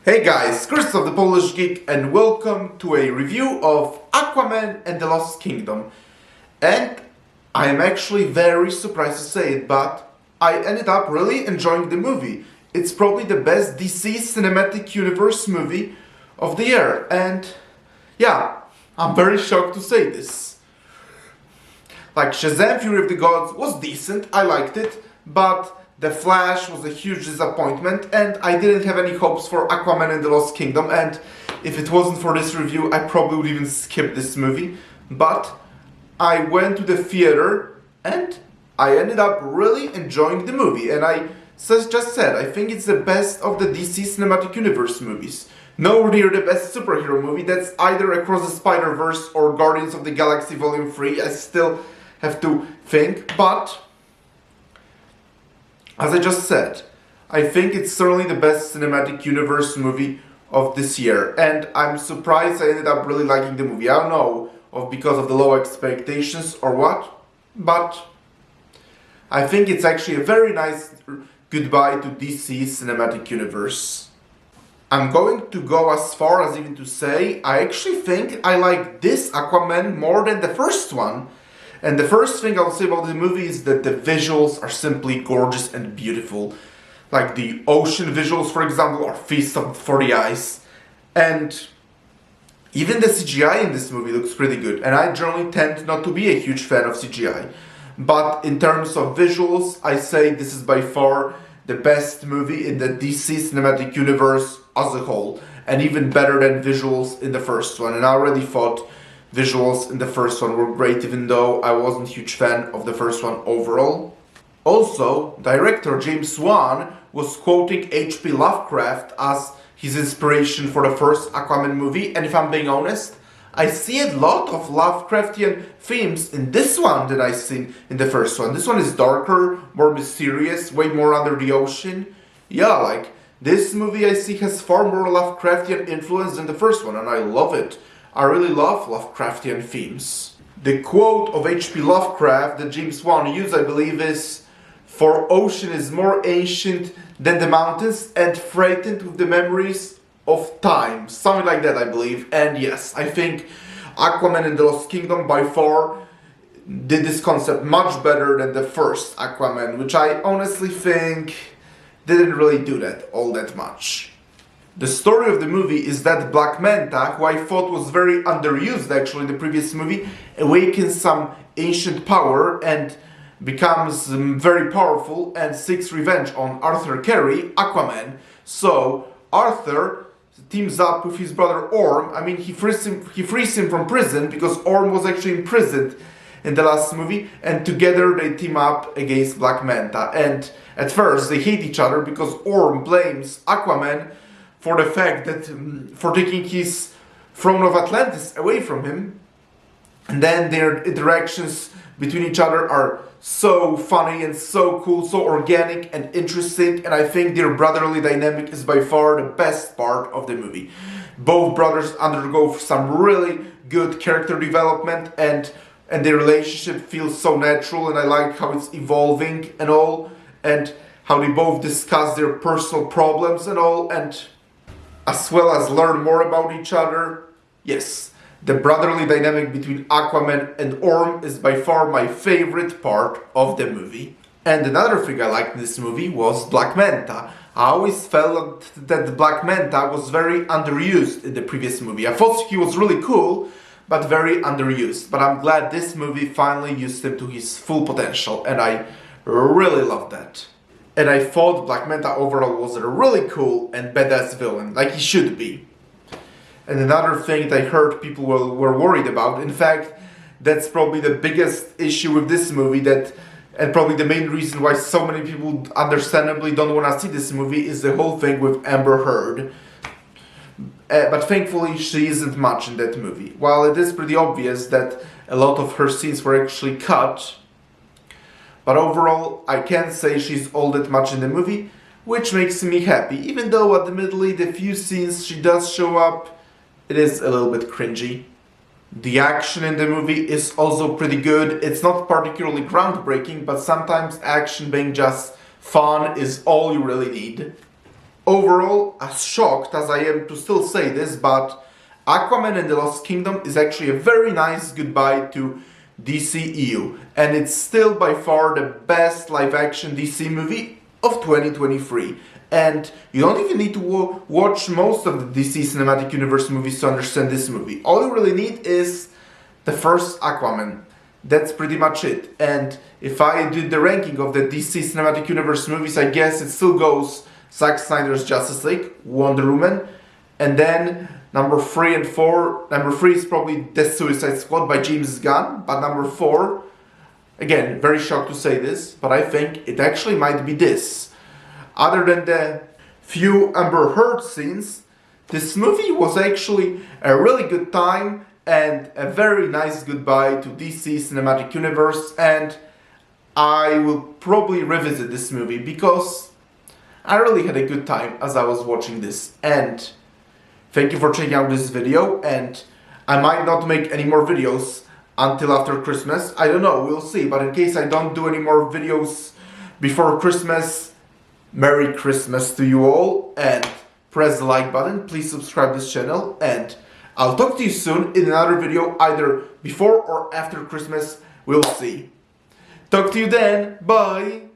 Hey guys, Krzysztof the Polish Geek and welcome to a review of Aquaman and the Lost Kingdom. And I am actually very surprised to say it, but I ended up really enjoying the movie. It's probably the best DC Cinematic Universe movie of the year, and yeah, I'm very shocked to say this. Like, Shazam! Fury of the Gods was decent, I liked it, but The Flash was a huge disappointment, and I didn't have any hopes for Aquaman and the Lost Kingdom, and if it wasn't for this review, I probably would even skip this movie. But I went to the theater, and I ended up really enjoying the movie, and I just said, I think it's the best of the DC Cinematic Universe movies. Nowhere near the best superhero movie, that's either Across the Spider-Verse or Guardians of the Galaxy Volume 3, I still have to think, but as I just said, I think it's certainly the best cinematic universe movie of this year, and I'm surprised I ended up really liking the movie. I don't know if because of the low expectations or what, but I think it's actually a very nice goodbye to DC Cinematic Universe. I'm going to go as far as even to say I actually think I like this Aquaman more than the first one. And the first thing I'll say about the movie is that the visuals are simply gorgeous and beautiful. Like the ocean visuals, for example, are feast for the eyes. And even the CGI in this movie looks pretty good. And I generally tend not to be a huge fan of CGI. But in terms of visuals, I say this is by far the best movie in the DC Cinematic Universe as a whole. And even better than visuals in the first one. And I already thought visuals in the first one were great, even though I wasn't a huge fan of the first one overall. Also, director James Wan was quoting H.P. Lovecraft as his inspiration for the first Aquaman movie, and if I'm being honest, I see a lot of Lovecraftian themes in this one than I seen in the first one. This one is darker, more mysterious, way more under the ocean. Yeah, like, this movie I see has far more Lovecraftian influence than the first one, and I love it. I really love Lovecraftian themes. The quote of H.P. Lovecraft that James Wan used, I believe, is, "For ocean is more ancient than the mountains and freighted with the memories of time." Something like that, I believe. And yes, I think Aquaman and the Lost Kingdom by far did this concept much better than the first Aquaman, which I honestly think didn't really do that all that much. The story of the movie is that Black Manta, who I thought was very underused actually in the previous movie, awakens some ancient power and becomes very powerful and seeks revenge on Arthur Curry, Aquaman. So Arthur teams up with his brother Orm. I mean, he frees him from prison because Orm was actually imprisoned in the last movie, and together they team up against Black Manta. And at first they hate each other because Orm blames Aquaman for the fact that, for taking his throne of Atlantis away from him. And then their interactions between each other are so funny and so cool, so organic and interesting, and I think their brotherly dynamic is by far the best part of the movie. Both brothers undergo some really good character development, and their relationship feels so natural, and I like how it's evolving and all, and how they both discuss their personal problems and all, and as well as learn more about each other. Yes, the brotherly dynamic between Aquaman and Orm is by far my favorite part of the movie. And another thing I liked in this movie was Black Manta. I always felt that the Black Manta was very underused in the previous movie. I thought he was really cool, but very underused. But I'm glad this movie finally used him to his full potential, and I really loved that. And I thought Black Manta overall was a really cool and badass villain, like he should be. And another thing that I heard people were worried about, in fact, that's probably the biggest issue with this movie, and probably the main reason why so many people understandably don't want to see this movie, is the whole thing with Amber Heard. But thankfully she isn't much in that movie. While it is pretty obvious that a lot of her scenes were actually cut, but overall, I can't say she's all that much in the movie, which makes me happy, even though admittedly the few scenes she does show up, it is a little bit cringy. The action in the movie is also pretty good. It's not particularly groundbreaking, but sometimes action being just fun is all you really need. overall, as shocked as I am to still say this, but Aquaman and the Lost Kingdom is actually a very nice goodbye to DCEU, and it's still by far the best live-action DC movie of 2023. And you don't even need to watch most of the DC Cinematic Universe movies to understand this movie. All you really need is the first Aquaman. That's pretty much it. And if I did the ranking of the DC Cinematic Universe movies, I guess it still goes Zack Snyder's Justice League, Wonder Woman, and then number 3 and 4. Number 3 is probably The Suicide Squad by James Gunn, but number 4, again, very shocked to say this, but I think it actually might be this. Other than the few Amber Heard scenes, this movie was actually a really good time and a very nice goodbye to DC Cinematic Universe, and I will probably revisit this movie because I really had a good time as I was watching this. And thank you for checking out this video, and I might not make any more videos until after Christmas. I don't know, we'll see, but in case I don't do any more videos before Christmas, Merry Christmas to you all, and press the like button, please subscribe to this channel, and I'll talk to you soon in another video, either before or after Christmas, we'll see. Talk to you then, bye!